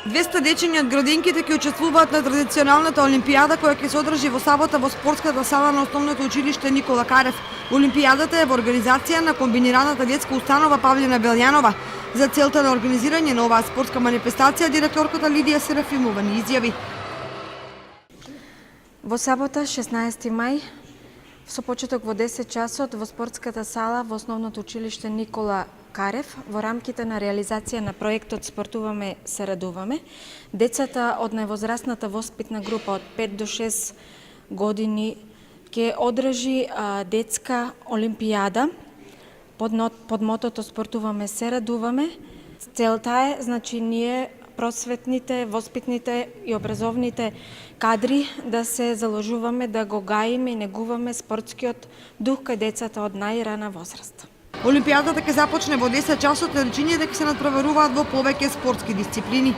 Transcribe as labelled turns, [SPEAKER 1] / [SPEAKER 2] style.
[SPEAKER 1] 200 дечиња од градинките ќе учествуваат на традиционалната олимпијада која ќе се одржи во сабота во спортската сала на Основното училиште Никола Карев. Олимпијадата е во организација на комбинираната детска установа Павлина Белјанова. За целта на организирање на оваа спортска манифестација директорката Лидија Серафимова ни изјави:
[SPEAKER 2] Во сабота 16 мај со почеток во 10 часот во спортската сала во Основното училиште Никола Карев, во рамките на реализација на проектот Спортуваме се радуваме, децата од највозрастната воспитна група од 5 до 6 години ќе одржи детска олимпијада под мотото Спортуваме се радуваме. Целта е, ние просветните, воспитните и образовните кадри да се заложуваме да го гаиме и негуваме спортскиот дух кај децата од најрана возраст.
[SPEAKER 1] Олимпијадата ќе започне во 10 часот, речињата ќе се надпреваруваат во повеќе спортски дисциплини.